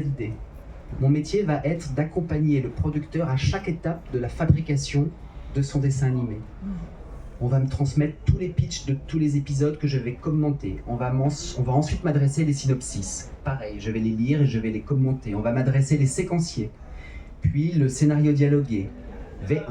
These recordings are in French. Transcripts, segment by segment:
l'idée. Mon métier va être d'accompagner le producteur à chaque étape de la fabrication de son dessin animé. On va me transmettre tous les pitchs de tous les épisodes que je vais commenter. On va ensuite m'adresser les synopsis. Pareil, je vais les lire et je vais les commenter. On va m'adresser les séquenciers, puis le scénario dialogué, V1,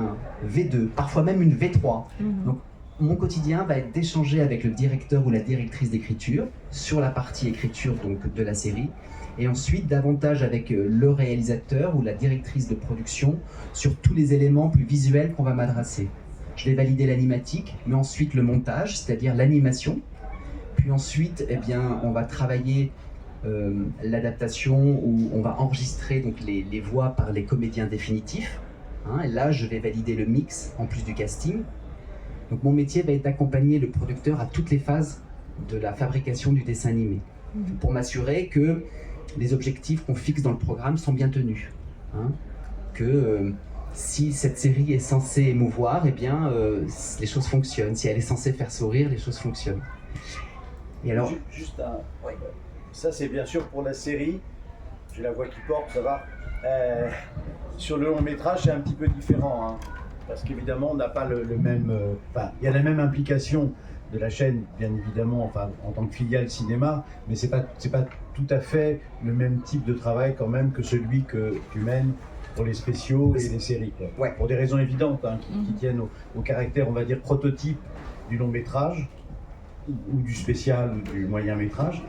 V2, parfois même une V3. Donc, mon quotidien va être d'échanger avec le directeur ou la directrice d'écriture sur la partie écriture donc, de la série, et ensuite davantage avec le réalisateur ou la directrice de production sur tous les éléments plus visuels qu'on va m'adresser. Je vais valider l'animatique, mais ensuite le montage, c'est-à-dire l'animation. Puis ensuite, eh bien, on va travailler l'adaptation où on va enregistrer donc, les voix par les comédiens définitifs. Et là, je vais valider le mix en plus du casting. Donc mon métier va être d'accompagner le producteur à toutes les phases de la fabrication du dessin animé, pour m'assurer que les objectifs qu'on fixe dans le programme sont bien tenus. Que si cette série est censée émouvoir, eh bien, les choses fonctionnent. Si elle est censée faire sourire, les choses fonctionnent. Et alors, juste un... Ça, c'est bien sûr pour la série. J'ai la voix qui porte, ça va. Sur le long métrage, c'est un petit peu différent. Parce qu'évidemment, on n'a pas le même... il y a la même implication de la chaîne, bien évidemment, en tant que filiale cinéma, mais c'est pas tout à fait le même type de travail quand même que celui que tu mènes pour les spéciaux et les séries. Ouais. Pour des raisons évidentes, qui tiennent au caractère, on va dire, prototype du long métrage, ou du spécial, ou du moyen métrage,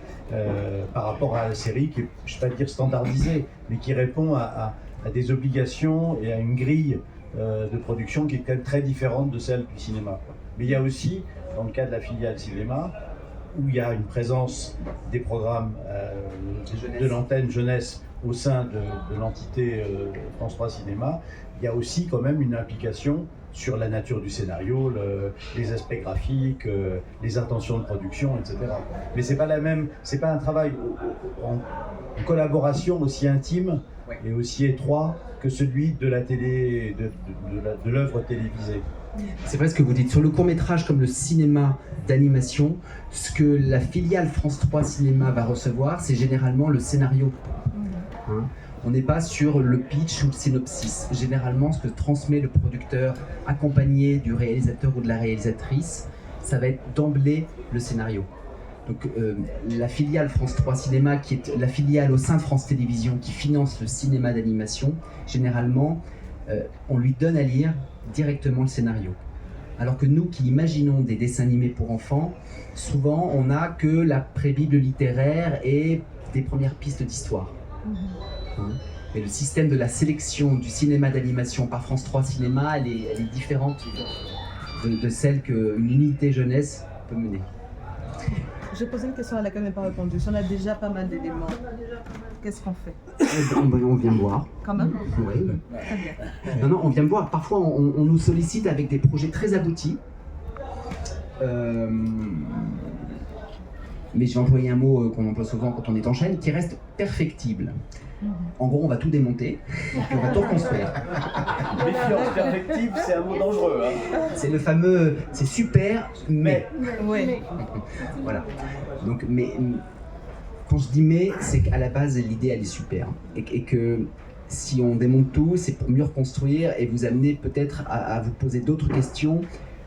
par rapport à la série qui est, je ne vais pas dire standardisée, mais qui répond à des obligations et à une grille de production qui est quand même très différente de celle du cinéma. Mais il y a aussi, dans le cas de la filiale cinéma, où il y a une présence des programmes de l'antenne jeunesse au sein de l'entité France 3 Cinéma, il y a aussi quand même une implication sur la nature du scénario, les aspects graphiques, les intentions de production, etc. Mais c'est pas un travail en collaboration aussi intime et aussi étroit que celui de la télé, de l'œuvre télévisée. C'est vrai ce que vous dites. Sur le court-métrage comme le cinéma d'animation, ce que la filiale France 3 Cinéma va recevoir, c'est généralement le scénario. On n'est pas sur le pitch ou le synopsis. Généralement, ce que transmet le producteur accompagné du réalisateur ou de la réalisatrice, ça va être d'emblée le scénario. Donc la filiale France 3 Cinéma, qui est la filiale au sein de France Télévisions qui finance le cinéma d'animation, généralement, on lui donne à lire directement le scénario. Alors que nous qui imaginons des dessins animés pour enfants, souvent on n'a que la prébible littéraire et des premières pistes d'histoire. Et le système de la sélection du cinéma d'animation par France 3 Cinéma, elle est différente de celle qu'une unité jeunesse peut mener. J'ai posé une question à laquelle on n'a pas répondu. Si on a déjà pas mal d'éléments, qu'est-ce qu'on fait? On vient me voir. Quand même? Oui. Très bien. Non, on vient me voir. Parfois, on nous sollicite avec des projets très aboutis. Mais je vais employer un mot qu'on emploie souvent quand on est en chaîne, qui reste perfectible. En gros, on va tout démonter, et on va tout reconstruire. Méfiance perfectible, c'est un mot dangereux. C'est le fameux, c'est super, mais. Oui. Voilà. Donc, mais quand je dis mais, c'est qu'à la base, l'idée, elle est super. Et que si on démonte tout, c'est pour mieux reconstruire et vous amener peut-être à vous poser d'autres questions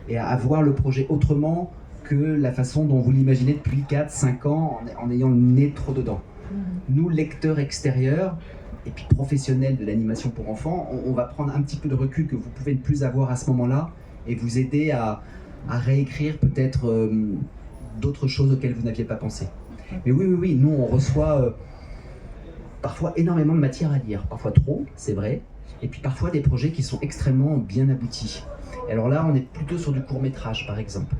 et à voir le projet autrement que la façon dont vous l'imaginez depuis 4-5 ans en ayant le nez trop dedans. Nous, lecteurs extérieurs et puis professionnels de l'animation pour enfants, on va prendre un petit peu de recul que vous pouvez ne plus avoir à ce moment-là et vous aider à réécrire peut-être d'autres choses auxquelles vous n'aviez pas pensé. Mais oui, nous on reçoit parfois énormément de matière à lire, parfois trop, c'est vrai, et puis parfois des projets qui sont extrêmement bien aboutis. Et alors là, on est plutôt sur du court-métrage par exemple,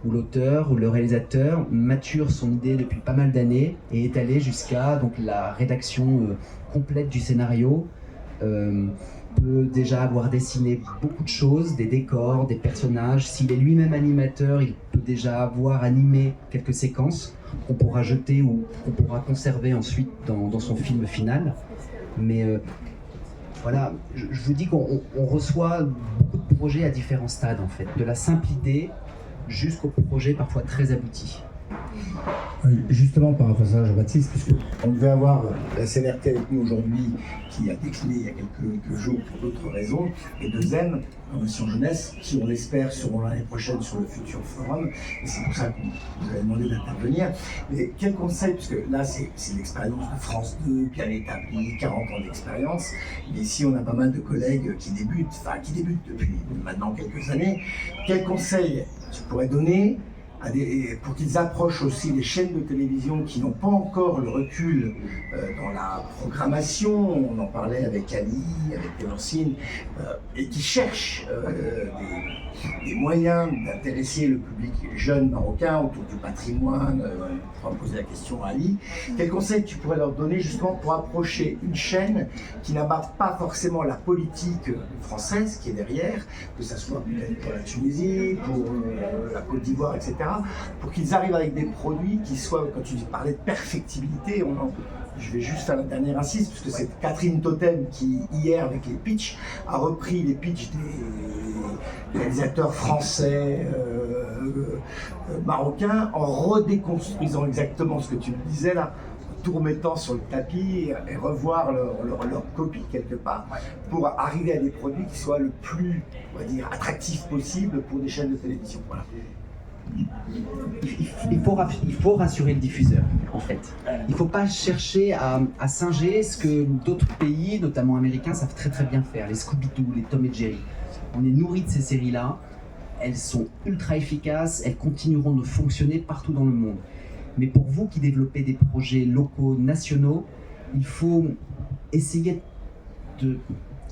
où l'auteur ou le réalisateur mature son idée depuis pas mal d'années et est allé jusqu'à donc, la rédaction complète du scénario, peut déjà avoir dessiné beaucoup de choses, des décors, des personnages. S'il est lui-même animateur, il peut déjà avoir animé quelques séquences qu'on pourra jeter ou qu'on pourra conserver ensuite dans son film final. Mais voilà, je vous dis qu'on reçoit beaucoup de projets à différents stades en fait, de la simple idée jusqu'au projet parfois très abouti. Justement, par rapport à ça, Jean-Baptiste, puisqu'on devait avoir la CNRT avec nous aujourd'hui, qui a décliné il y a quelques jours pour d'autres raisons, et de Zen, en mission jeunesse, qui, on l'espère, seront l'année prochaine sur le futur forum, et c'est pour ça qu'on vous avait demandé d'intervenir. Mais quel conseil, puisque là, c'est l'expérience de France 2, bien établie, 40 ans d'expérience, mais ici, on a pas mal de collègues qui débutent depuis maintenant quelques années. Quel conseil tu pourrais donner pour qu'ils approchent aussi les chaînes de télévision qui n'ont pas encore le recul dans la programmation, on en parlait avec Ali, avec Télancine, et qui cherchent des moyens d'intéresser le public jeune marocain autour du patrimoine. On va poser la question à Ali. Quel conseil tu pourrais leur donner justement pour approcher une chaîne qui n'aborde pas forcément la politique française qui est derrière, que ce soit peut-être pour la Tunisie, pour la Côte d'Ivoire, etc., pour qu'ils arrivent avec des produits qui soient, quand tu parlais de perfectibilité, je vais juste faire la dernière insiste, puisque c'est Catherine Totem qui, hier, avec les pitchs, a repris les pitchs des réalisateurs français, marocains, en redéconstruisant exactement ce que tu me disais là, tout remettant sur le tapis et revoir leur copie quelque part, pour arriver à des produits qui soient le plus, on va dire, attractifs possible pour des chaînes de télévision. Voilà. Il faut rassurer le diffuseur, en fait. Il ne faut pas chercher à singer ce que d'autres pays, notamment américains, savent très très bien faire. Les Scooby-Doo, les Tom et Jerry. On est nourri de ces séries-là. Elles sont ultra efficaces, elles continueront de fonctionner partout dans le monde. Mais pour vous qui développez des projets locaux, nationaux, il faut essayer de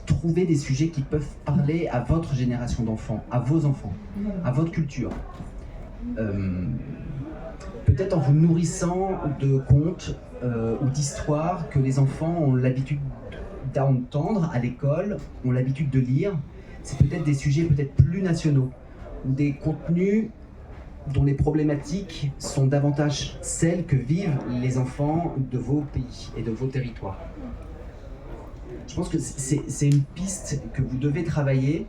trouver des sujets qui peuvent parler à votre génération d'enfants, à vos enfants, à votre culture. Peut-être en vous nourrissant de contes ou d'histoires que les enfants ont l'habitude d'entendre à l'école, ont l'habitude de lire. C'est peut-être des sujets peut-être plus nationaux, ou des contenus dont les problématiques sont davantage celles que vivent les enfants de vos pays et de vos territoires. Je pense que c'est une piste que vous devez travailler.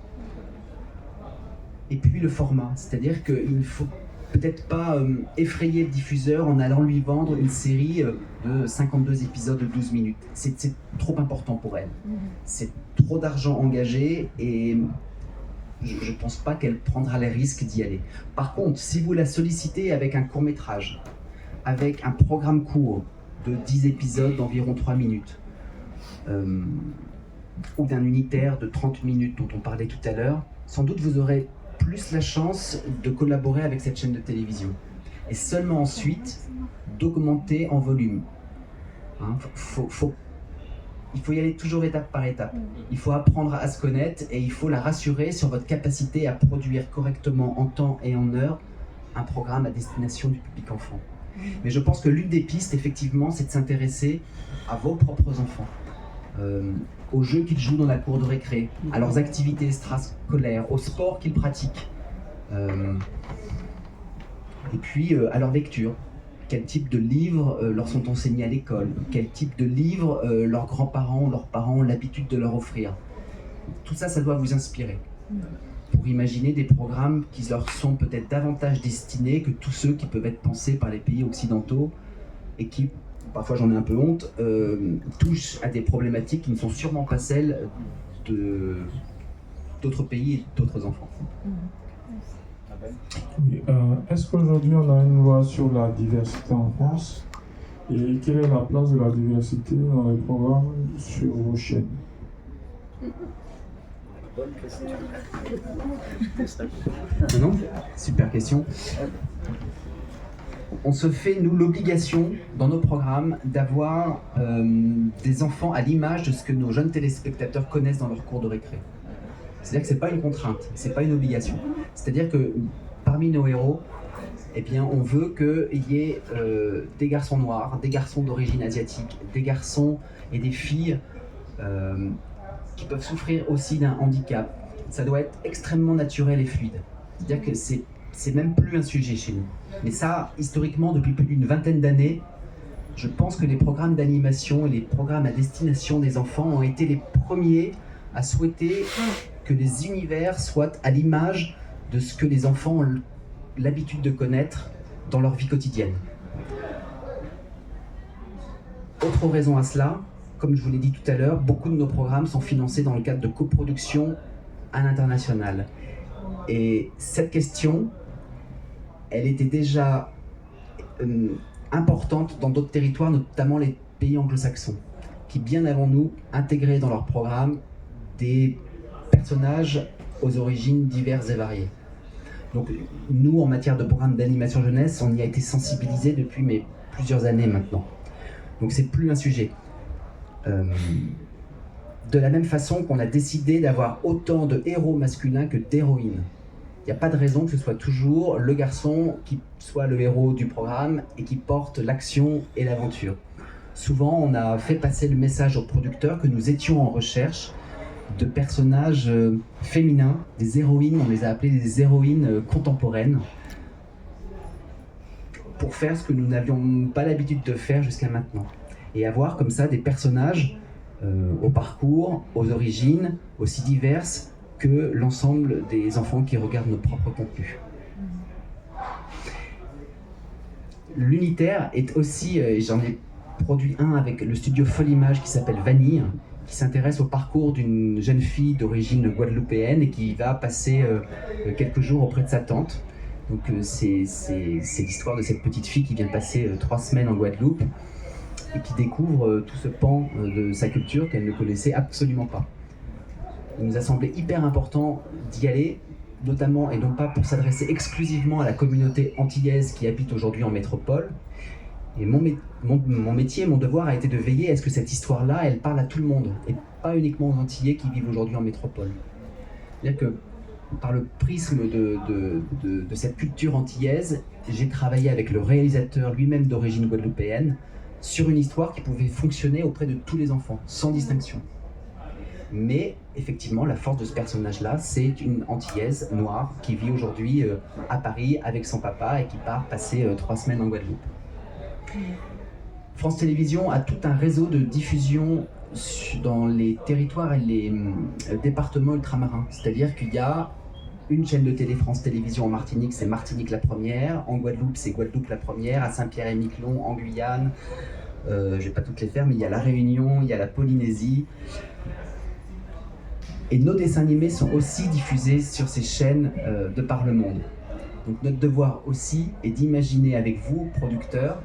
Et puis le format, c'est-à-dire qu'il ne faut peut-être pas effrayer le diffuseur en allant lui vendre une série de 52 épisodes de 12 minutes. C'est trop important pour elle. C'est trop d'argent engagé et je ne pense pas qu'elle prendra les risques d'y aller. Par contre, si vous la sollicitez avec un court-métrage, avec un programme court de 10 épisodes d'environ 3 minutes, ou d'un unitaire de 30 minutes dont on parlait tout à l'heure, sans doute vous aurez plus la chance de collaborer avec cette chaîne de télévision. Et seulement ensuite, d'augmenter en volume. Il faut y aller toujours étape par étape. Il faut apprendre à se connaître et il faut la rassurer sur votre capacité à produire correctement en temps et en heure un programme à destination du public enfant. Mais je pense que l'une des pistes, effectivement, c'est de s'intéresser à vos propres enfants. Aux jeux qu'ils jouent dans la cour de récré, à leurs activités extrascolaires, au sport qu'ils pratiquent, et puis à leur lecture. Quel type de livres leur sont enseignés à l'école, quel type de livres leurs grands-parents, leurs parents ont l'habitude de leur offrir. Tout ça, ça doit vous inspirer pour imaginer des programmes qui leur sont peut-être davantage destinés que tous ceux qui peuvent être pensés par les pays occidentaux et qui, parfois j'en ai un peu honte, touchent à des problématiques qui ne sont sûrement pas celles d'autres pays et d'autres enfants. Oui, est-ce qu'aujourd'hui on a une loi sur la diversité en France? Et quelle est la place de la diversité dans les programmes sur vos chaînes? Bonne question. Non, super question. On se fait, nous, l'obligation, dans nos programmes, d'avoir des enfants à l'image de ce que nos jeunes téléspectateurs connaissent dans leur cours de récré. C'est-à-dire que ce n'est pas une contrainte, ce n'est pas une obligation. C'est-à-dire que parmi nos héros, eh bien, on veut qu'il y ait des garçons noirs, des garçons d'origine asiatique, des garçons et des filles qui peuvent souffrir aussi d'un handicap. Ça doit être extrêmement naturel et fluide. C'est-à-dire que c'est même plus un sujet chez nous. Mais ça, historiquement, depuis plus d'une vingtaine d'années, je pense que les programmes d'animation et les programmes à destination des enfants ont été les premiers à souhaiter que les univers soient à l'image de ce que les enfants ont l'habitude de connaître dans leur vie quotidienne. Autre raison à cela, comme je vous l'ai dit tout à l'heure, beaucoup de nos programmes sont financés dans le cadre de coproduction à l'international. Et cette question, elle était déjà importante dans d'autres territoires, notamment les pays anglo-saxons, qui bien avant nous intégraient dans leurs programmes des personnages aux origines diverses et variées. Donc nous, en matière de programme d'animation jeunesse, on y a été sensibilisés depuis plusieurs années maintenant. Donc c'est plus un sujet. De la même façon qu'on a décidé d'avoir autant de héros masculins que d'héroïnes. Il n'y a pas de raison que ce soit toujours le garçon qui soit le héros du programme et qui porte l'action et l'aventure. Souvent, on a fait passer le message aux producteurs que nous étions en recherche de personnages féminins, des héroïnes, on les a appelées des héroïnes contemporaines, pour faire ce que nous n'avions pas l'habitude de faire jusqu'à maintenant. Et avoir comme ça des personnages au parcours, aux origines, aussi diverses que l'ensemble des enfants qui regardent nos propres contenus. L'unitaire est aussi, j'en ai produit un avec le studio Folimage qui s'appelle Vanille, qui s'intéresse au parcours d'une jeune fille d'origine guadeloupéenne et qui va passer quelques jours auprès de sa tante. Donc c'est l'histoire de cette petite fille qui vient passer 3 semaines en Guadeloupe et qui découvre tout ce pan de sa culture qu'elle ne connaissait absolument pas. Il nous a semblé hyper important d'y aller, notamment et non pas pour s'adresser exclusivement à la communauté antillaise qui habite aujourd'hui en métropole. Et mon métier, mon devoir a été de veiller à ce que cette histoire-là, elle parle à tout le monde, et pas uniquement aux Antillais qui vivent aujourd'hui en métropole. C'est-à-dire que par le prisme de cette culture antillaise, j'ai travaillé avec le réalisateur lui-même d'origine guadeloupéenne sur une histoire qui pouvait fonctionner auprès de tous les enfants, sans distinction. Mais effectivement, la force de ce personnage-là, c'est une Antillaise noire qui vit aujourd'hui à Paris avec son papa et qui part passer 3 semaines en Guadeloupe. France Télévisions a tout un réseau de diffusion dans les territoires et les départements ultramarins. C'est-à-dire qu'il y a une chaîne de télé France Télévisions en Martinique, c'est Martinique la première. En Guadeloupe, c'est Guadeloupe la première. À Saint-Pierre-et-Miquelon, en Guyane, je ne vais pas toutes les faire, mais il y a la Réunion, il y a la Polynésie. Et nos dessins animés sont aussi diffusés sur ces chaînes de par le monde. Donc notre devoir aussi est d'imaginer avec vous, producteurs,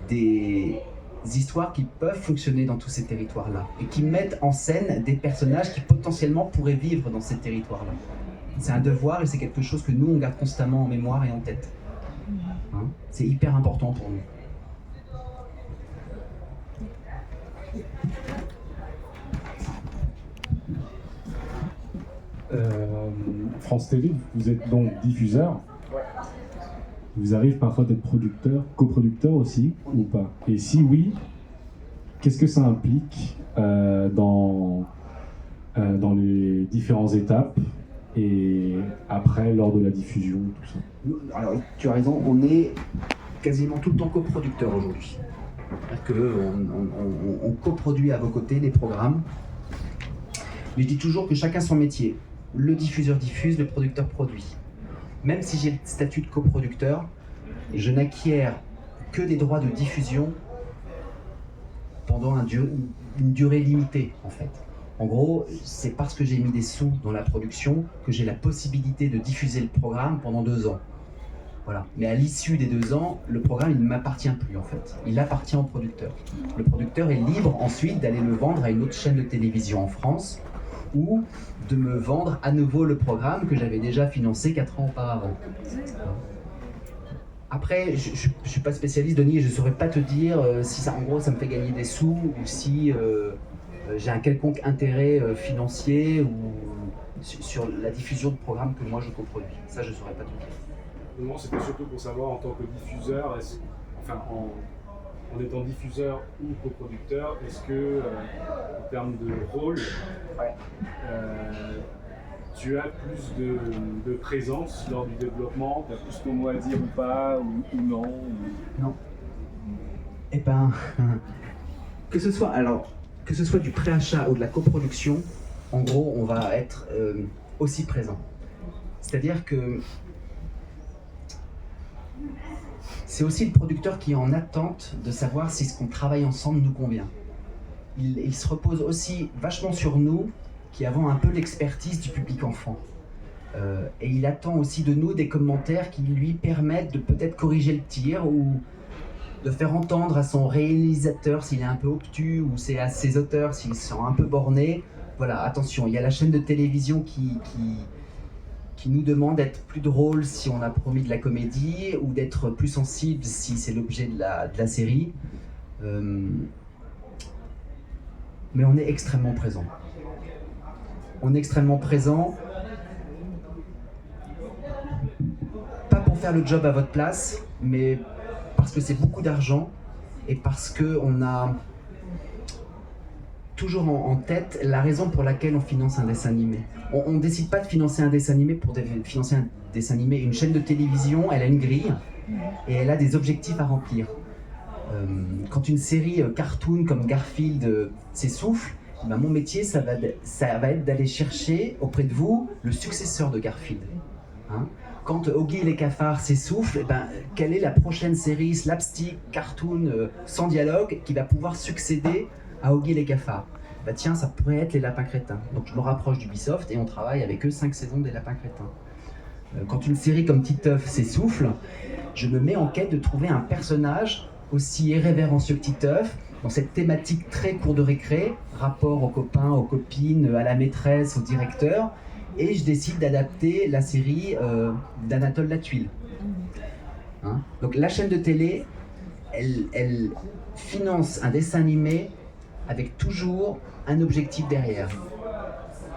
des histoires qui peuvent fonctionner dans tous ces territoires-là et qui mettent en scène des personnages qui potentiellement pourraient vivre dans ces territoires-là. C'est un devoir et c'est quelque chose que nous, on garde constamment en mémoire et en tête. Hein, c'est hyper important pour nous. France Télé, vous êtes donc diffuseur. Il vous arrive parfois d'être producteur, coproducteur aussi, ou pas? Et si oui, qu'est-ce que ça implique dans les différentes étapes et après, lors de la diffusion, tout ça? Alors, tu as raison, on est quasiment tout le temps coproducteur aujourd'hui. C'est-à-dire qu'on coproduit à vos côtés les programmes. Mais je dis toujours que chacun son métier. Le diffuseur diffuse, le producteur produit. Même si j'ai le statut de coproducteur, je n'acquiers que des droits de diffusion pendant une durée limitée, en fait. En gros, c'est parce que j'ai mis des sous dans la production que j'ai la possibilité de diffuser le programme pendant 2 ans. Voilà. Mais à l'issue des 2 ans, le programme il ne m'appartient plus, en fait. Il appartient au producteur. Le producteur est libre ensuite d'aller le vendre à une autre chaîne de télévision en France ou de me vendre à nouveau le programme que j'avais déjà financé 4 ans auparavant. Après, je ne suis pas spécialiste, Denis, et je ne saurais pas te dire si ça, en gros, ça me fait gagner des sous ou si j'ai un quelconque intérêt financier ou sur la diffusion de programmes que moi je coproduis. Ça, je ne saurais pas te dire. Non, c'était surtout pour savoir en tant que diffuseur, en étant diffuseur ou coproducteur, est-ce que, en termes de rôle, tu as plus de présence lors du développement, tu as plus ton mot à dire ou pas, ou non Non. Eh ben, que ce soit du préachat ou de la coproduction, en gros, on va être aussi présent. C'est-à-dire que c'est aussi le producteur qui est en attente de savoir si ce qu'on travaille ensemble nous convient. Il se repose aussi vachement sur nous, qui avons un peu l'expertise du public enfant. Et il attend aussi de nous des commentaires qui lui permettent de peut-être corriger le tir ou de faire entendre à son réalisateur s'il est un peu obtus ou c'est à ses auteurs s'ils sont un peu bornés. Voilà, attention, il y a la chaîne de télévision qui nous demande d'être plus drôle si on a promis de la comédie ou d'être plus sensible si c'est l'objet de la série. Mais on est extrêmement présent. On est extrêmement présent, pas pour faire le job à votre place, mais parce que c'est beaucoup d'argent et parce qu'on a toujours en tête la raison pour laquelle on finance un dessin animé. On ne décide pas de financer un dessin animé pour financer un dessin animé. Une chaîne de télévision, elle a une grille et elle a des objectifs à remplir. Quand une série cartoon comme Garfield s'essouffle, ben mon métier, ça va être d'aller chercher auprès de vous le successeur de Garfield. Hein? Quand Oggy et les cafards s'essoufflent, ben, quelle est la prochaine série slapstick, cartoon, sans dialogue, qui va pouvoir succéder à Oggy et les cafards? Bah tiens, ça pourrait être les Lapins Crétins. Donc je me rapproche d'Ubisoft et on travaille avec eux 5 saisons des Lapins Crétins. Quand une série comme Titeuf s'essouffle, je me mets en quête de trouver un personnage aussi irrévérencieux que Titeuf, dans cette thématique très cour de récré, rapport aux copains, aux copines, à la maîtresse, au directeur, et je décide d'adapter la série d'Anatole Latuile. Hein? Donc la chaîne de télé, elle finance un dessin animé avec toujours un objectif derrière.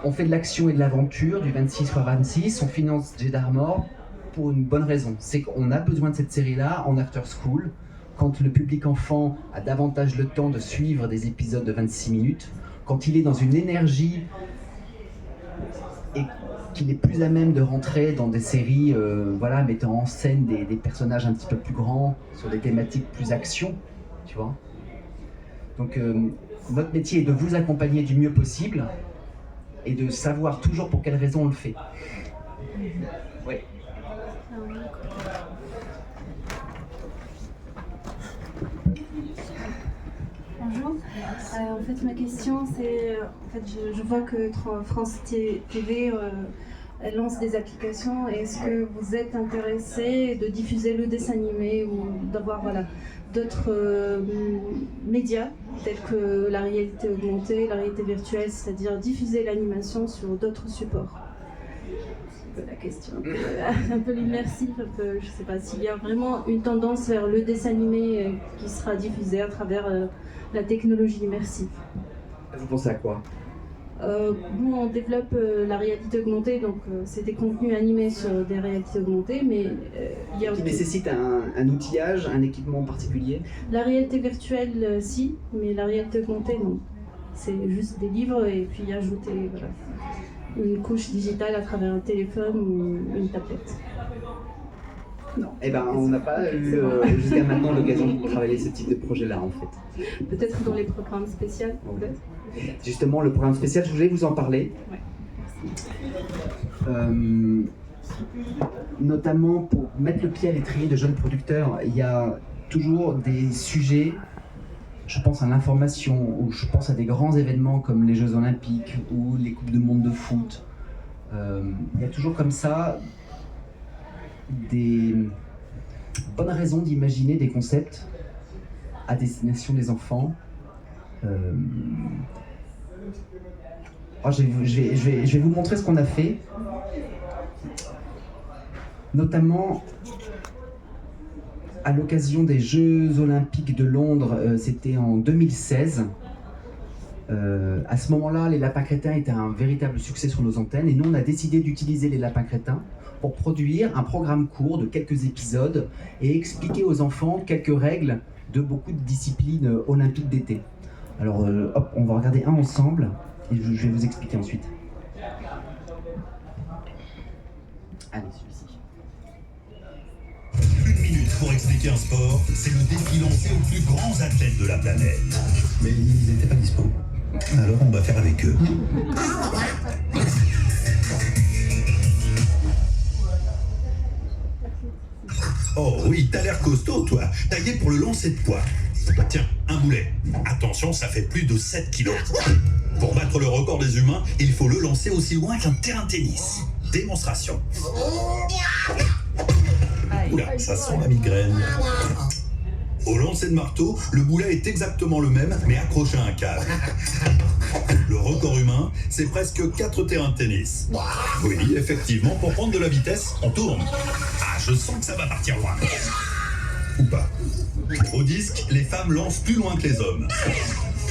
On fait de l'action et de l'aventure, du 26x26, on finance Jedi Armor pour une bonne raison. C'est qu'on a besoin de cette série-là en after school, quand le public enfant a davantage le temps de suivre des épisodes de 26 minutes, quand il est dans une énergie et qu'il est plus à même de rentrer dans des séries voilà, mettant en scène des personnages un petit peu plus grands, sur des thématiques plus action, tu vois. Donc notre métier est de vous accompagner du mieux possible et de savoir toujours pour quelle raison on le fait. Oui. Bonjour. En fait, ma question, c'est, je vois que France TV elle lance des applications. Est-ce que vous êtes intéressé de diffuser le dessin animé ou d'avoir d'autres médias tels que la réalité augmentée, la réalité virtuelle, c'est-à-dire diffuser l'animation sur d'autres supports? C'est la question un peu immersive, je ne sais pas s'il y a vraiment une tendance vers le dessin animé qui sera diffusé à travers la technologie immersive. Vous pensez à quoi? Nous, on développe la réalité augmentée, donc c'est des contenus animés sur des réalités augmentées, mais il y a... Qui nécessite un outillage, un équipement particulier? La réalité virtuelle, si, mais la réalité augmentée, non. C'est juste des livres et puis ajouter une couche digitale à travers un téléphone ou une tablette. Non. Eh ben, on n'a pas eu jusqu'à maintenant l'occasion de travailler ce type de projet-là, en fait. Peut-être dans les programmes spéciaux, peut-être. Justement, le programme spécial, je voulais vous en parler. Ouais. Notamment pour mettre le pied à l'étrier de jeunes producteurs, il y a toujours des sujets, je pense à l'information, ou je pense à des grands événements comme les Jeux Olympiques ou les Coupes du Monde de foot. Il y a toujours comme ça des bonnes raisons d'imaginer des concepts à destination des enfants. Je vais vous montrer ce qu'on a fait, notamment à l'occasion des Jeux Olympiques de Londres, c'était en 2016. À ce moment-là, les Lapins Crétins étaient un véritable succès sur nos antennes et nous on a décidé d'utiliser les Lapins Crétins pour produire un programme court de quelques épisodes et expliquer aux enfants quelques règles de beaucoup de disciplines olympiques d'été. Alors hop, on va regarder un ensemble et je vais vous expliquer ensuite. Allez, celui-ci. Une minute pour expliquer un sport, c'est le défi lancé aux plus grands athlètes de la planète. Mais ils n'étaient pas dispo. Alors on va faire avec eux. Oh oui, t'as l'air cool. costaud, toi, taillé pour le lancer de poids. Tiens, un boulet. Attention, ça fait plus de 7 kilos. Pour battre le record des humains, il faut le lancer aussi loin qu'un terrain de tennis. Démonstration. Oula, ça sent la migraine. Au lancer de marteau, le boulet est exactement le même, mais accroché à un câble. Le record humain, c'est presque 4 terrains de tennis. Oui, effectivement, pour prendre de la vitesse, on tourne. Ah, je sens que ça va partir loin. Ou pas. Au disque, les femmes lancent plus loin que les hommes.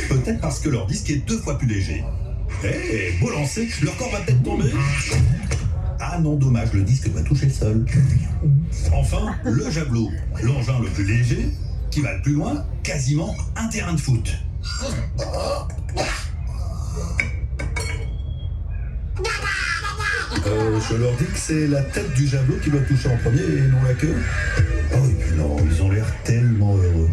Peut-être parce que leur disque est 2 fois plus léger. Eh, beau lancer, leur corps va peut-être tomber. Ah non, dommage, le disque doit toucher le sol. Enfin, le javelot, l'engin le plus léger, qui va le plus loin, quasiment un terrain de foot. Je leur dis que c'est la tête du javelot qui doit toucher en premier et non la queue. Oh, et puis non, ils ont l'air tellement heureux.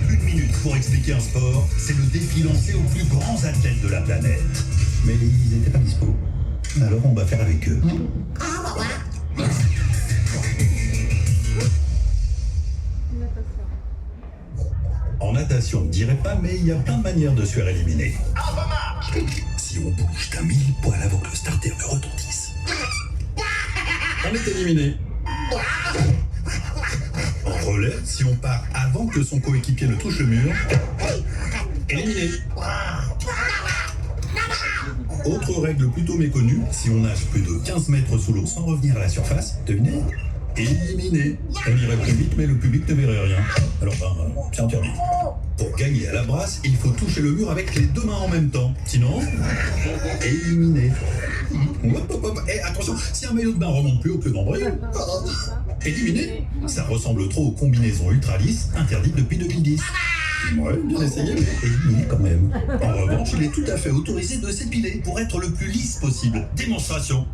Une minute pour expliquer un sport, c'est le défi lancé aux plus grands athlètes de la planète. Mais ils n'étaient pas dispo. Alors on va faire avec eux. En natation, on ne dirait pas, mais il y a plein de manières de se faire éliminer. Si on bouge d'un mille-poil avant que le starter ne retentisse, on est éliminé. En relais, si on part avant que son coéquipier ne touche le mur, éliminé. Autre règle plutôt méconnue, si on nage plus de 15 mètres sous l'eau sans revenir à la surface, devinez, éliminé. On irait plus vite, mais le public ne verrait rien. Alors c'est interdit. Pour gagner à la brasse, il faut toucher le mur avec les 2 mains en même temps. Sinon, éliminé. Hop, hop, hop. Et attention, si un maillot de bain remonte plus haut que nombril, éliminé. Ça ressemble trop aux combinaisons ultra lisses interdites depuis 2010. Ouais, bien essayé, mais éliminé quand même. En revanche, il est tout à fait autorisé de s'épiler pour être le plus lisse possible. Démonstration.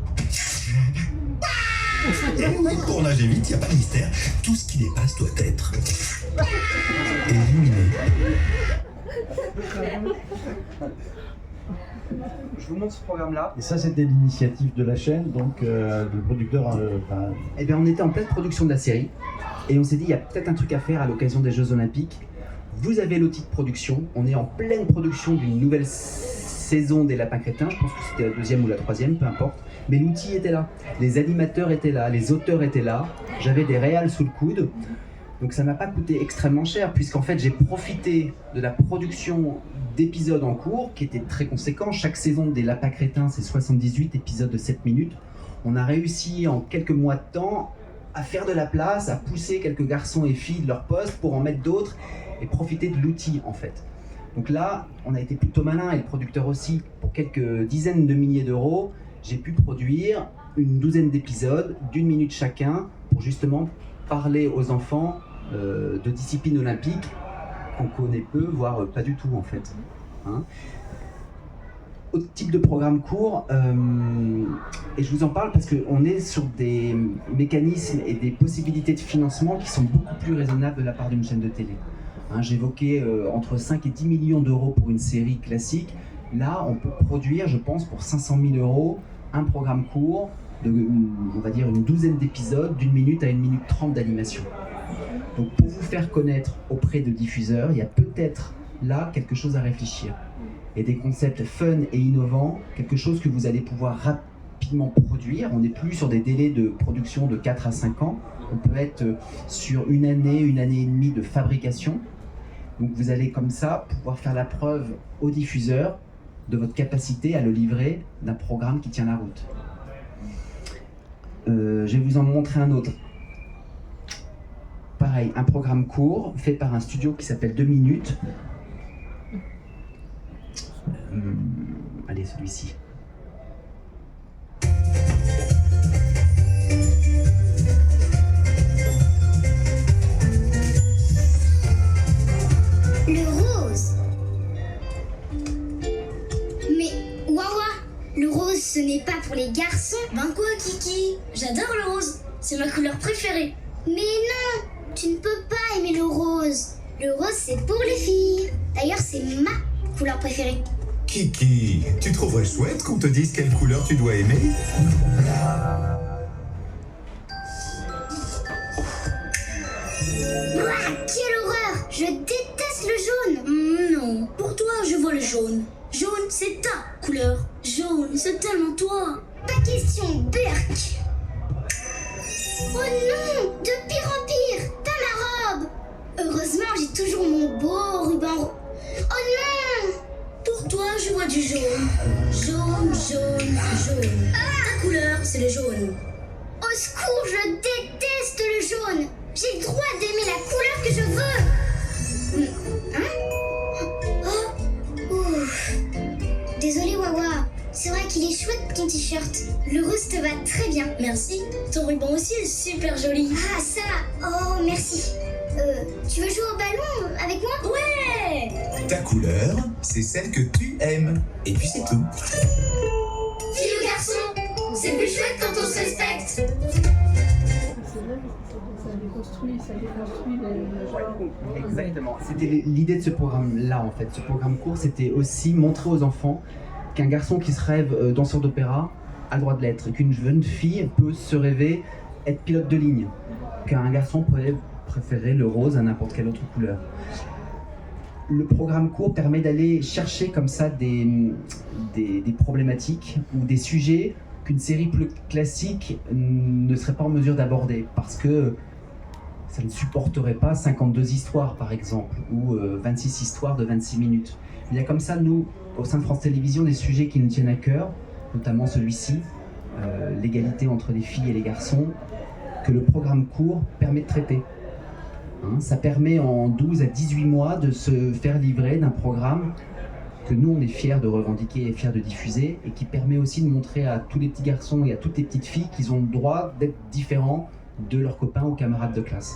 Et oui, pour nager vite, il n'y a pas de mystère. Tout ce qui dépasse doit être éliminé. Je vous montre ce programme-là. Et ça, c'était l'initiative de la chaîne, donc le producteur... Eh bien, on était en pleine production de la série et on s'est dit, il y a peut-être un truc à faire à l'occasion des Jeux Olympiques. Vous avez l'outil de production, on est en pleine production d'une nouvelle saison des Lapins Crétins, je pense que c'était la 2e ou la 3e, peu importe. Mais l'outil était là, les animateurs étaient là, les auteurs étaient là, j'avais des réals sous le coude. Donc ça m'a pas coûté extrêmement cher, puisqu'en fait j'ai profité de la production d'épisodes en cours, qui étaient très conséquents. Chaque saison des Lapins Crétins, c'est 78 épisodes de 7 minutes. On a réussi en quelques mois de temps à faire de la place, à pousser quelques garçons et filles de leur poste pour en mettre d'autres, et profiter de l'outil en fait. Donc là, on a été plutôt malin, et le producteur aussi, pour quelques dizaines de milliers d'euros, j'ai pu produire une 12aine d'épisodes, d'1 minute chacun, pour justement parler aux enfants de disciplines olympiques qu'on connaît peu, voire pas du tout en fait. Hein. Autre type de programme court, et je vous en parle parce qu'on est sur des mécanismes et des possibilités de financement qui sont beaucoup plus raisonnables de la part d'une chaîne de télé. Hein, j'évoquais entre 5 et 10 millions d'euros pour une série classique. Là, on peut produire, je pense, pour 500 000 euros, un programme court, on va dire une 12aine d'épisodes, d'1 minute à 1 minute 30 d'animation. Donc pour vous faire connaître auprès de diffuseurs, il y a peut-être là quelque chose à réfléchir. Et des concepts fun et innovants, quelque chose que vous allez pouvoir rapidement produire. On n'est plus sur des délais de production de 4 à 5 ans. On peut être sur une année et demie de fabrication. Donc vous allez comme ça pouvoir faire la preuve aux diffuseurs de votre capacité à le livrer d'un programme qui tient la route. Je vais vous en montrer un autre. Pareil, un programme court fait par un studio qui s'appelle 2 minutes. Allez, celui-ci. Le rose. Mais Wawa, le rose ce n'est pas pour les garçons. Ben quoi Kiki? J'adore le rose, c'est ma couleur préférée. Mais non, tu ne peux pas aimer le rose. Le rose c'est pour les filles. D'ailleurs c'est ma couleur préférée. Kiki, tu trouverais chouette qu'on te dise quelle couleur tu dois aimer? Ouah, quelle horreur! Je déteste le jaune! Non, pour toi, je vois le jaune. Jaune, c'est ta couleur. Jaune, c'est tellement toi. Pas question, Burk! Oh non! De pire en pire! Pas ma robe! Heureusement, j'ai toujours mon beau ruban. Oh non! Pour toi, je vois du jaune. Jaune, jaune, jaune. Ta couleur, c'est le jaune. Au secours, je déteste le jaune! J'ai le droit d'aimer la couleur que je veux! Hein? Oh! Ouf! Désolée, Wawa. C'est vrai qu'il est chouette ton t-shirt. Le rose te va très bien. Merci. Ton ruban aussi est super joli. Ah, ça! Oh, merci. Tu veux jouer au ballon avec moi? Ouais! Ta couleur, c'est celle que tu aimes. Et puis c'est tout. Fille ou garçon, c'est plus chouette quand on se respecte. Exactement. C'était l'idée de ce programme-là, en fait. Ce programme court, c'était aussi montrer aux enfants qu'un garçon qui se rêve danseur d'opéra a le droit de l'être, et qu'une jeune fille peut se rêver être pilote de ligne, qu'un garçon pourrait préférer le rose à n'importe quelle autre couleur. Le programme court permet d'aller chercher comme ça des problématiques ou des sujets qu'une série plus classique ne serait pas en mesure d'aborder, parce que ça ne supporterait pas 52 histoires par exemple, ou 26 histoires de 26 minutes. Il y a comme ça, nous, au sein de France Télévisions, des sujets qui nous tiennent à cœur, notamment celui-ci, l'égalité entre les filles et les garçons, que le programme court permet de traiter. Ça permet en 12 à 18 mois de se faire livrer d'un programme que nous on est fiers de revendiquer et fiers de diffuser, et qui permet aussi de montrer à tous les petits garçons et à toutes les petites filles qu'ils ont le droit d'être différents de leurs copains ou camarades de classe.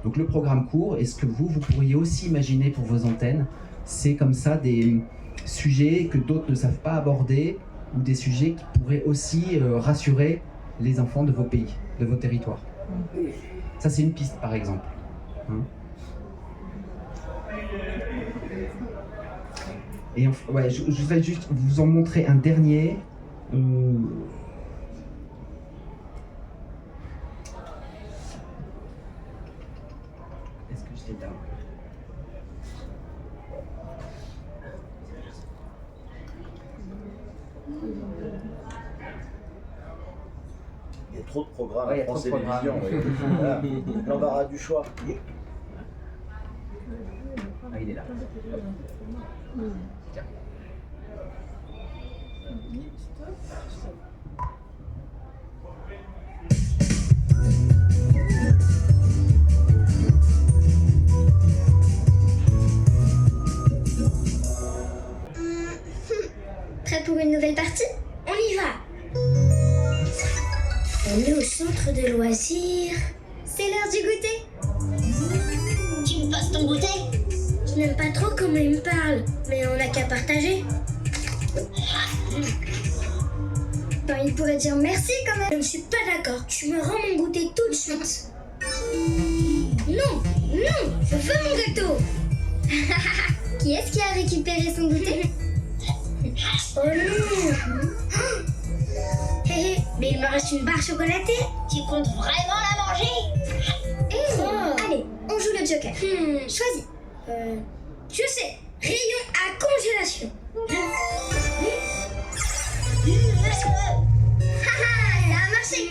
Donc le programme court, et ce que vous pourriez aussi imaginer pour vos antennes, c'est comme ça des sujets que d'autres ne savent pas aborder, ou des sujets qui pourraient aussi rassurer les enfants de vos pays, de vos territoires. Ça, c'est une piste, par exemple. Et ouais, je vais juste vous en montrer un dernier. Est-ce que je l'ai là? Il y a trop de programmes Ouais, il y à a trop France de programmes. Télévisions. Voilà. L'embarras du choix. Ah, il est là. Tiens. Prêt pour une nouvelle partie? On y va! On est au centre de loisirs. C'est l'heure du goûter. Tu me passes ton goûter? Je n'aime pas trop comment il me parle, mais on n'a qu'à partager. Ben, il pourrait dire merci quand même. Je ne suis pas d'accord. Tu me rends mon goûter tout de suite. Non, non, je veux mon gâteau. Qui est-ce qui a récupéré son goûter? Oh non. Hé, mais il me reste une barre chocolatée. Tu comptes vraiment la manger? Allez, on joue le joker. Choisis. Je sais, rayon à congélation. Ça a marché.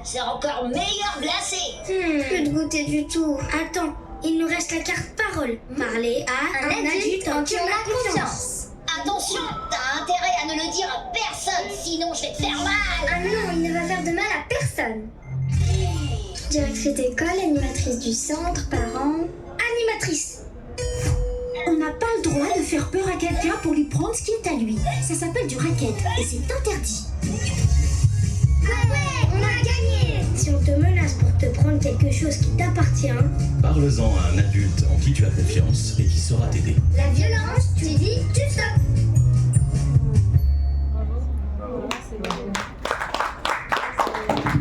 C'est encore meilleur glacé. Plus de goûter du tout. Attends, il nous reste la carte parole. Parler à un adulte en qui on a confiance. Attention, t'as intérêt à ne le dire à personne, sinon je vais te faire mal. Ah non, il ne va faire de mal à personne. Directrice d'école, animatrice du centre, parents... Animatrice. On n'a pas le droit de faire peur à quelqu'un pour lui prendre ce qui est à lui. Ça s'appelle du racket et c'est interdit. Ah ouais, on a gagné. Si on te menace pour te prendre quelque chose qui t'appartient... Parle-en à un adulte en qui tu as confiance et qui saura t'aider. La violence, tu dis, tu stoppes.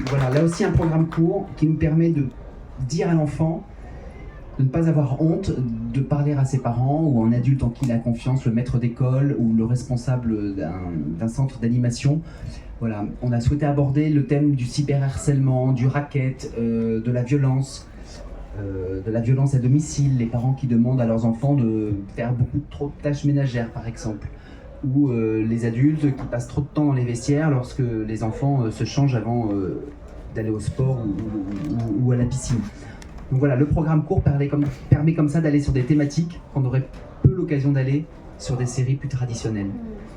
Voilà, là aussi un programme court qui nous permet de dire à l'enfant de ne pas avoir honte de parler à ses parents ou un adulte en qui il a confiance, le maître d'école ou le responsable d'un centre d'animation. Voilà, on a souhaité aborder le thème du cyberharcèlement, du racket, de la violence à domicile, les parents qui demandent à leurs enfants de faire trop de tâches ménagères par exemple, ou les adultes qui passent trop de temps dans les vestiaires lorsque les enfants se changent avant d'aller au sport ou à la piscine. Donc voilà, le programme court permet comme ça d'aller sur des thématiques qu'on aurait peu l'occasion d'aller sur des séries plus traditionnelles.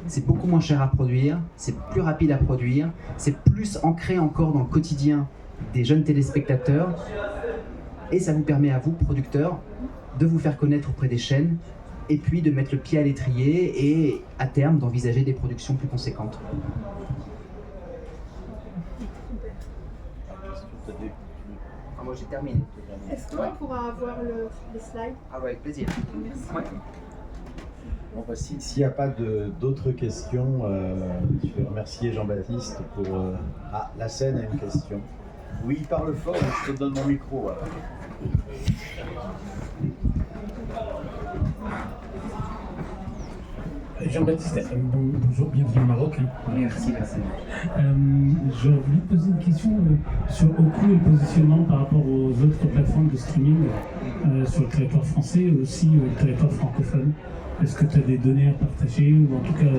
C'est beaucoup moins cher à produire, c'est plus rapide à produire, c'est plus ancré encore dans le quotidien des jeunes téléspectateurs, et ça vous permet à vous, producteurs, de vous faire connaître auprès des chaînes, et puis de mettre le pied à l'étrier et à terme d'envisager des productions plus conséquentes. Moi j'ai terminé. Est-ce qu'on pourra avoir les slides? Ah ouais, avec plaisir. Merci. Ouais. Bon, bah, s'il n'y a pas d'autres questions, je vais remercier Jean-Baptiste pour... Ah, la scène a une question. Oui, parle fort, je te donne mon micro. Alors. Jean-Baptiste, bonjour, bienvenue au Maroc. Merci. Je voulais poser une question sur Oku et le positionnement par rapport aux autres plateformes de streaming sur le territoire français et aussi le territoire francophone. Est-ce que tu as des données à partager ou en tout cas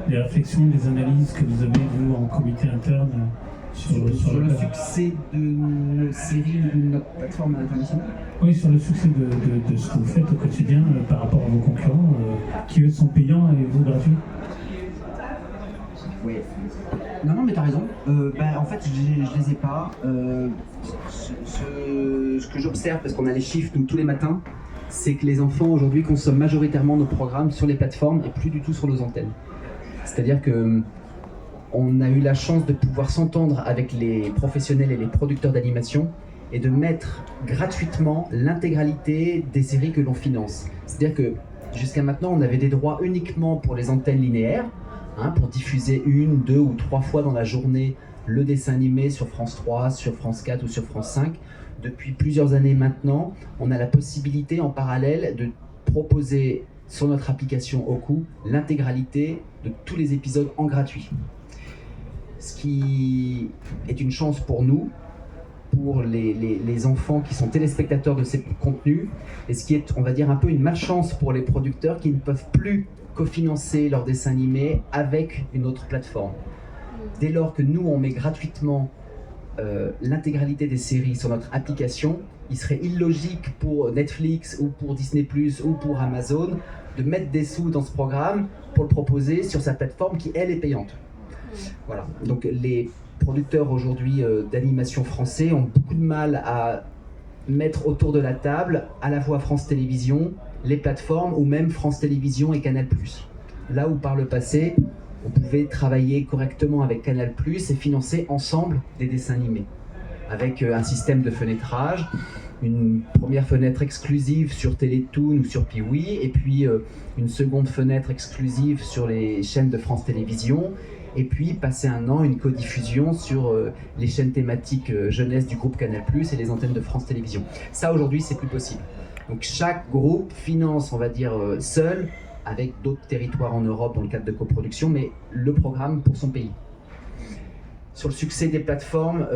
des réflexions, des analyses que vous avez, vous, en comité interne sur le succès de nos séries ou de notre plateforme internationale? Oui, sur le succès de ce que vous faites au quotidien par rapport à vos concurrents qui eux sont payants et vous gratuits. Oui. Non, mais t'as raison. En fait, je les ai pas. Ce que j'observe, parce qu'on a les chiffres nous, tous les matins, c'est que les enfants aujourd'hui consomment majoritairement nos programmes sur les plateformes et plus du tout sur nos antennes. C'est-à-dire que on a eu la chance de pouvoir s'entendre avec les professionnels et les producteurs d'animation et de mettre gratuitement l'intégralité des séries que l'on finance. C'est-à-dire que jusqu'à maintenant, on avait des droits uniquement pour les antennes linéaires, pour diffuser 1, 2 ou 3 fois dans la journée le dessin animé sur France 3, sur France 4 ou sur France 5. Depuis plusieurs années maintenant, on a la possibilité en parallèle de proposer sur notre application Oku l'intégralité de tous les épisodes en gratuit. Ce qui est une chance pour nous, pour les enfants qui sont téléspectateurs de ces contenus, et ce qui est, on va dire, un peu une malchance pour les producteurs qui ne peuvent plus cofinancer leurs dessins animés avec une autre plateforme. Dès lors que nous, on met gratuitement l'intégralité des séries sur notre application, il serait illogique pour Netflix ou pour Disney+, ou pour Amazon de mettre des sous dans ce programme pour le proposer sur sa plateforme qui, elle, est payante. Voilà. Donc les producteurs aujourd'hui d'animation français ont beaucoup de mal à mettre autour de la table à la fois France Télévisions, les plateformes ou même France Télévisions et Canal+. Là où par le passé, on pouvait travailler correctement avec Canal+, et financer ensemble des dessins animés. Avec un système de fenêtrage, une première fenêtre exclusive sur Télétoon ou sur Piwi, et puis une seconde fenêtre exclusive sur les chaînes de France Télévisions, et puis passer un an, une codiffusion sur les chaînes thématiques jeunesse du groupe Canal+, et les antennes de France Télévisions. Ça, aujourd'hui, c'est plus possible. Donc chaque groupe finance, on va dire, seul, avec d'autres territoires en Europe dans le cadre de coproduction, mais le programme pour son pays. Sur le succès des plateformes,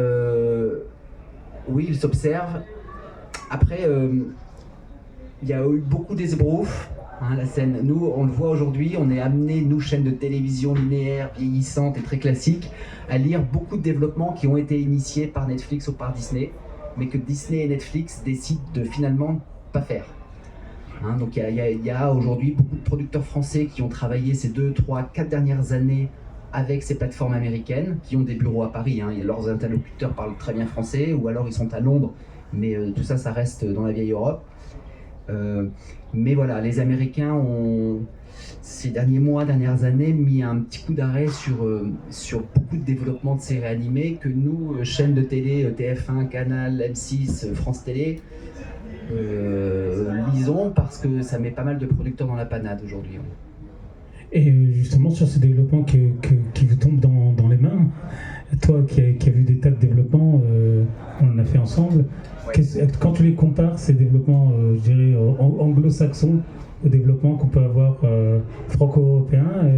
oui, il s'observe. Après, il y a eu beaucoup d'esbroufs, la scène. Nous, on le voit aujourd'hui, on est amené, nous, chaînes de télévision linéaires, vieillissantes et très classiques, à lire beaucoup de développements qui ont été initiés par Netflix ou par Disney, mais que Disney et Netflix décident de finalement pas faire. Donc il y a aujourd'hui beaucoup de producteurs français qui ont travaillé ces 2, 3, 4 dernières années avec ces plateformes américaines, qui ont des bureaux à Paris, et leurs interlocuteurs parlent très bien français, ou alors ils sont à Londres, mais tout ça, ça reste dans la vieille Europe. Mais voilà, les Américains ont, ces derniers mois, dernières années, mis un petit coup d'arrêt sur beaucoup de développement de séries animées que nous, chaînes de télé, TF1, Canal, M6, France Télé, lisons parce que ça met pas mal de producteurs dans la panade aujourd'hui. Et justement, sur ces développements qui vous tombent dans les mains, toi qui as vu des tas de développements, on en a fait ensemble. Quand tu les compares, ces développements, je dirais, anglo-saxons, aux développements qu'on peut avoir franco-européens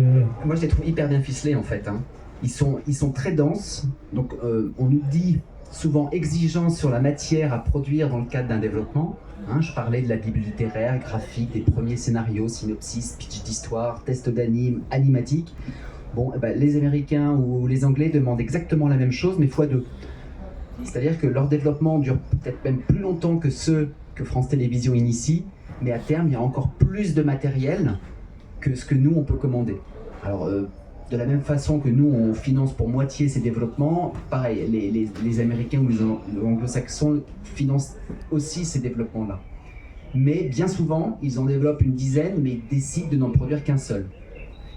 Moi, je les trouve hyper bien ficelés, en fait. Hein. Ils sont très denses. Donc, on nous dit souvent exigeants sur la matière à produire dans le cadre d'un développement. Hein, je parlais de la bible littéraire, graphique, des premiers scénarios, synopsis, pitch d'histoire, test d'anime, animatique. Bon, les Américains ou les Anglais demandent exactement la même chose, mais x2. C'est-à-dire que leur développement dure peut-être même plus longtemps que ceux que France Télévisions initie, mais à terme, il y a encore plus de matériel que ce que nous, on peut commander. Alors, de la même façon que nous, on finance pour moitié ces développements, pareil, les Américains ou les Anglo-Saxons financent aussi ces développements-là. Mais bien souvent, ils en développent une dizaine, mais ils décident de n'en produire qu'un seul.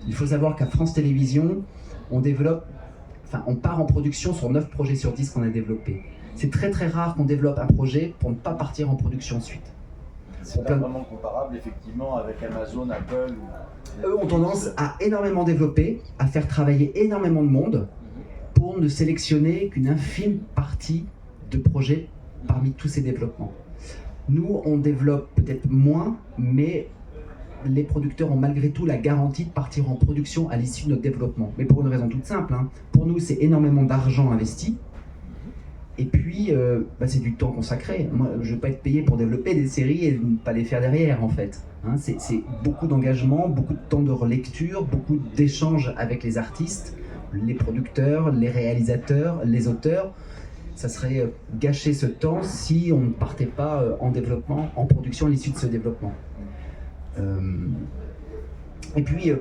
Il faut savoir qu'à France Télévisions, on part en production sur 9 projets sur 10 qu'on a développés. C'est très très rare qu'on développe un projet pour ne pas partir en production ensuite. C'est pas vraiment comparable effectivement avec Amazon, Apple. Eux ont tendance à énormément développer, à faire travailler énormément de monde pour ne sélectionner qu'une infime partie de projets parmi tous ces développements. Nous, on développe peut-être moins, mais les producteurs ont malgré tout la garantie de partir en production à l'issue de notre développement. Mais pour une raison toute simple, hein. Pour nous, c'est énormément d'argent investi. Et puis, c'est du temps consacré. Moi, je ne veux pas être payé pour développer des séries et ne pas les faire derrière, en fait. Hein, c'est beaucoup d'engagement, beaucoup de temps de relecture, beaucoup d'échanges avec les artistes, les producteurs, les réalisateurs, les auteurs. Ça serait gâcher ce temps si on ne partait pas en développement, en production à l'issue de ce développement. Et puis,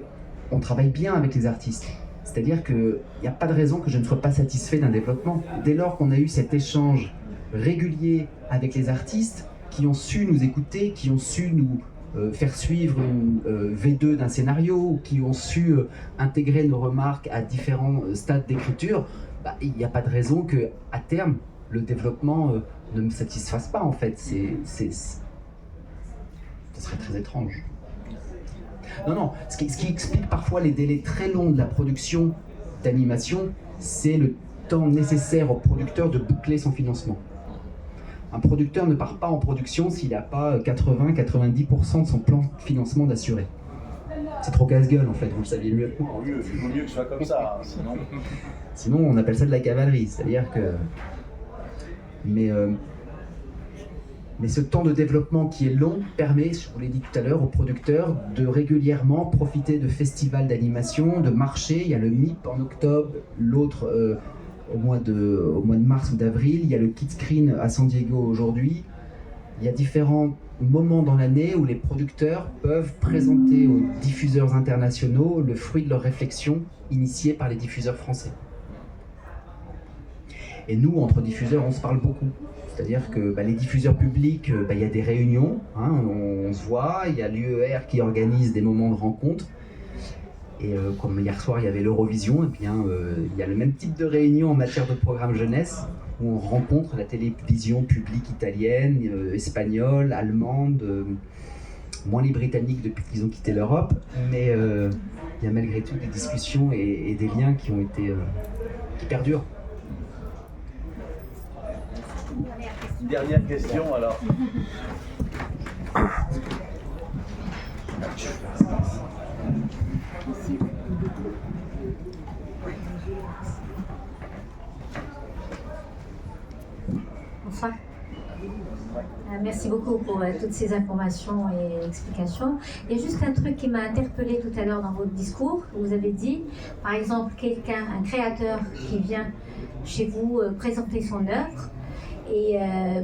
on travaille bien avec les artistes. C'est-à-dire qu'il n'y a pas de raison que je ne sois pas satisfait d'un développement. Dès lors qu'on a eu cet échange régulier avec les artistes qui ont su nous écouter, qui ont su nous faire suivre une V2 d'un scénario, qui ont su intégrer nos remarques à différents stades d'écriture, il n'y a pas de raison qu'à terme, le développement ne me satisfasse pas en fait. Ça serait très étrange. Non, ce qui explique parfois les délais très longs de la production d'animation, c'est le temps nécessaire au producteur de boucler son financement. Un producteur ne part pas en production s'il n'a pas 80-90% de son plan de financement d'assuré. C'est trop casse-gueule en fait, vous le saviez mieux que moi. Il vaut mieux que ce soit comme ça, hein, sinon on appelle ça de la cavalerie, c'est-à-dire que... Mais ce temps de développement qui est long permet, je vous l'ai dit tout à l'heure, aux producteurs de régulièrement profiter de festivals d'animation, de marchés. Il y a le MIP en octobre, l'autre au mois de mars ou d'avril. Il y a le Kidscreen à San Diego aujourd'hui. Il y a différents moments dans l'année où les producteurs peuvent présenter aux diffuseurs internationaux le fruit de leurs réflexions initiées par les diffuseurs français. Et nous, entre diffuseurs, on se parle beaucoup. C'est-à-dire que les diffuseurs publics, il y a des réunions, hein, on se voit, il y a l'UER qui organise des moments de rencontre. Et comme hier soir, il y avait l'Eurovision, il y a le même type de réunion en matière de programme jeunesse, où on rencontre la télévision publique italienne, espagnole, allemande, moins les britanniques depuis qu'ils ont quitté l'Europe, mais il y a malgré tout des discussions et des liens qui ont été qui perdurent. Une dernière question alors. Bonsoir. Merci beaucoup pour toutes ces informations et explications. Il y a juste un truc qui m'a interpellée tout à l'heure dans votre discours. Vous avez dit, par exemple, un créateur qui vient chez vous présenter son œuvre, et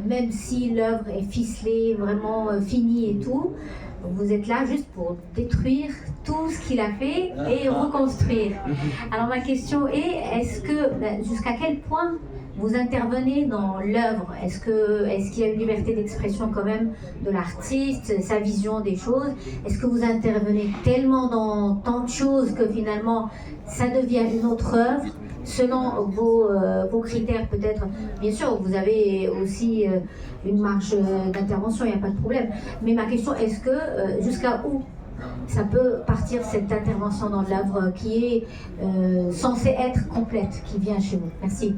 même si l'œuvre est ficelée, vraiment finie et tout, vous êtes là juste pour détruire tout ce qu'il a fait et reconstruire. Alors ma question est, jusqu'à quel point vous intervenez dans l'œuvre? Est-ce qu'il y a une liberté d'expression quand même de l'artiste, sa vision des choses? Est-ce que vous intervenez tellement dans tant de choses que finalement ça devient une autre œuvre selon vos critères peut-être? Bien sûr, vous avez aussi une marge d'intervention, il n'y a pas de problème. Mais ma question, est-ce que jusqu'à où ça peut partir cette intervention dans l'œuvre qui est censée être complète, qui vient chez vous. Merci.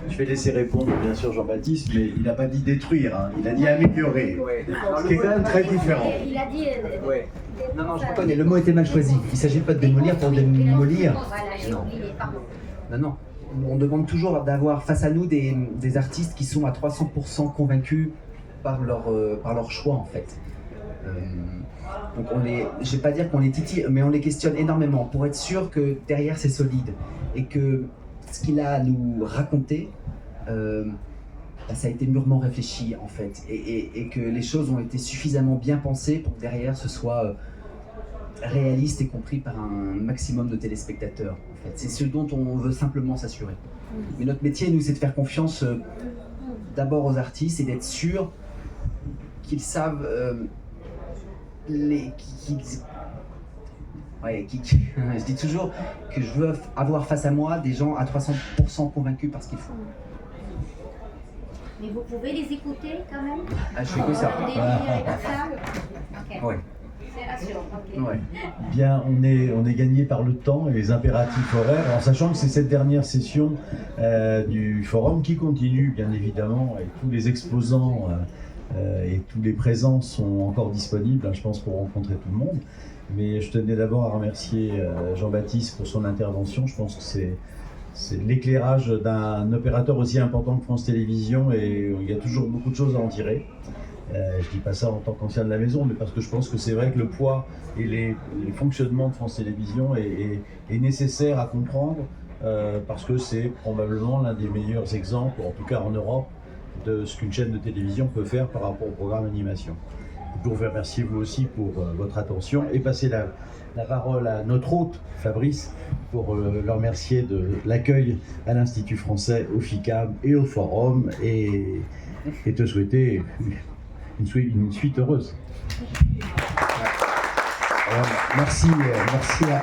Je vais laisser répondre bien sûr Jean-Baptiste, mais il n'a pas dit détruire, hein. Il a dit améliorer, ce qui est quand même très différent. Il a dit... Ouais. Non, je reconnais, le mot était mal choisi. Il ne s'agit pas de démolir pour démolir. Non. On demande toujours d'avoir face à nous des artistes qui sont à 300% convaincus par leur choix, en fait. Donc je ne vais pas dire qu'on les titille, mais on les questionne énormément pour être sûr que derrière c'est solide et que ce qu'il a à nous raconter, ça a été mûrement réfléchi en fait, et que les choses ont été suffisamment bien pensées pour que derrière ce soit réaliste et compris par un maximum de téléspectateurs. En fait. C'est ce dont on veut simplement s'assurer. Mais notre métier, nous, c'est de faire confiance d'abord aux artistes et d'être sûr qu'ils savent je dis toujours que je veux avoir face à moi des gens à 300% convaincus par ce qu'ils font. Mais vous pouvez les écouter quand même? Je fais que ça. Okay. Ouais. C'est rassurant. Okay. Ouais. Bien, on est gagné par le temps et les impératifs horaires, en sachant que c'est cette dernière session du forum qui continue, bien évidemment, et tous les exposants et tous les présents sont encore disponibles, je pense, pour rencontrer tout le monde. Mais je tenais d'abord à remercier Jean-Baptiste pour son intervention. Je pense que c'est l'éclairage d'un opérateur aussi important que France Télévisions, et il y a toujours beaucoup de choses à en tirer. Je dis pas ça en tant qu'ancien de la maison, mais parce que je pense que c'est vrai que le poids et les fonctionnements de France Télévisions est nécessaire à comprendre, parce que c'est probablement l'un des meilleurs exemples, en tout cas en Europe, de ce qu'une chaîne de télévision peut faire par rapport au programme animation. Je vous remercie vous aussi pour votre attention et passer la parole à notre hôte, Fabrice, pour le remercier de l'accueil à l'Institut français, au FICAM et au Forum, et te souhaiter une suite heureuse. Alors, merci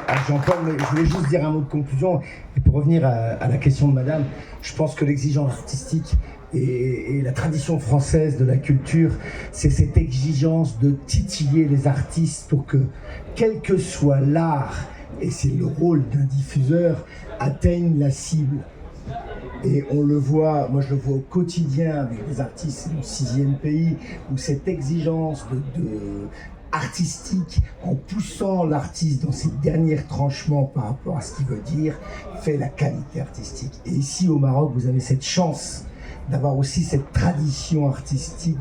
à Jean-Paul, mais je voulais juste dire un mot de conclusion. Et pour revenir à la question de madame, je pense que l'exigence artistique et la tradition française de la culture, c'est cette exigence de titiller les artistes pour que, quel que soit l'art, et c'est le rôle d'un diffuseur, atteigne la cible. Et on le voit, moi je le vois au quotidien avec des artistes, c'est mon 6e pays, où cette exigence artistique, en poussant l'artiste dans ses derniers retranchements par rapport à ce qu'il veut dire, fait la qualité artistique. Et ici au Maroc, vous avez cette chance d'avoir aussi cette tradition artistique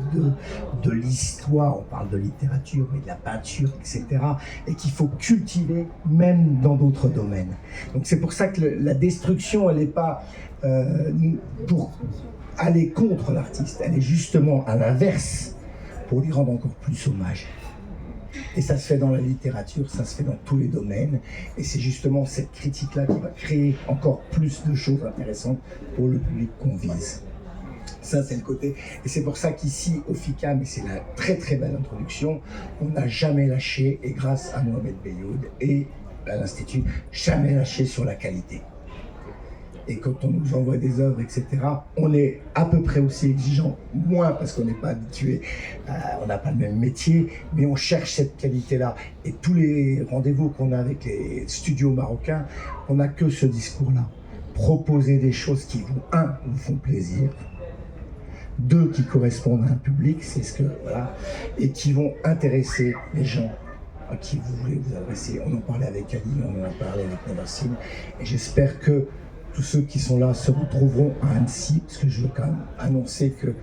de l'histoire, on parle de littérature, mais de la peinture, etc., et qu'il faut cultiver même dans d'autres domaines. Donc c'est pour ça que la destruction, elle n'est pas pour aller contre l'artiste, elle est justement à l'inverse, pour lui rendre encore plus hommage. Et ça se fait dans la littérature, ça se fait dans tous les domaines, et c'est justement cette critique-là qui va créer encore plus de choses intéressantes pour le public qu'on vise. Ça, c'est le côté. Et c'est pour ça qu'ici, au FICAM, et c'est la très très belle introduction, on n'a jamais lâché, et grâce à Mohamed Beyoud et à l'Institut, jamais lâché sur la qualité. Et quand on nous envoie des œuvres, etc., on est à peu près aussi exigeant, moins parce qu'on n'est pas habitué, on n'a pas le même métier, mais on cherche cette qualité-là. Et tous les rendez-vous qu'on a avec les studios marocains, on n'a que ce discours-là. Proposer des choses qui, vous font plaisir, 2, qui correspondent à un public, c'est ce que, voilà, et qui vont intéresser les gens à qui vous voulez vous adresser. On en parlait avec Ali, on en a parlé avec Navarcine, et j'espère que tous ceux qui sont là se retrouveront à Annecy, parce que je veux quand même annoncer que,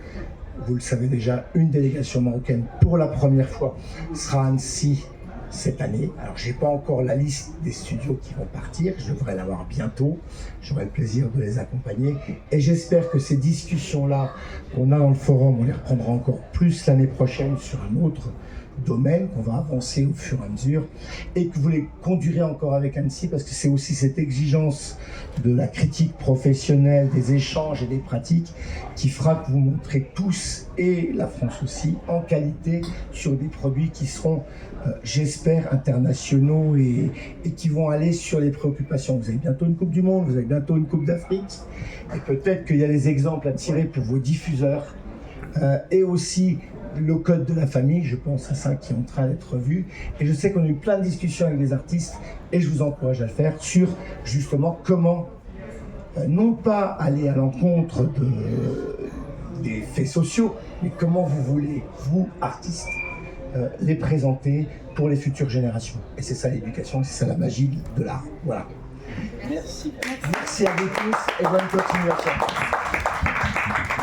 vous le savez déjà, une délégation marocaine, pour la première fois, sera à Annecy cette année. Alors, j'ai pas encore la liste des studios qui vont partir, je devrais l'avoir bientôt, j'aurai le plaisir de les accompagner, et j'espère que ces discussions-là qu'on a dans le forum, on les reprendra encore plus l'année prochaine sur un autre domaine, qu'on va avancer au fur et à mesure, et que vous les conduirez encore avec Annecy, parce que c'est aussi cette exigence de la critique professionnelle, des échanges et des pratiques qui fera que vous montrez tous, et la France aussi, en qualité sur des produits qui seront, j'espère, internationaux et qui vont aller sur les préoccupations. Vous avez bientôt une Coupe du Monde, vous avez bientôt une Coupe d'Afrique, et peut-être qu'il y a des exemples à tirer pour vos diffuseurs, et aussi le code de la famille, je pense à ça qui est en train d'être vu. Et je sais qu'on a eu plein de discussions avec des artistes, et je vous encourage à le faire, sur justement comment, non pas aller à l'encontre des faits sociaux, mais comment vous voulez, vous, artistes, les présenter pour les futures générations. Et c'est ça l'éducation, c'est ça la magie de l'art. Voilà. Merci. Merci à vous tous et bonne continuation.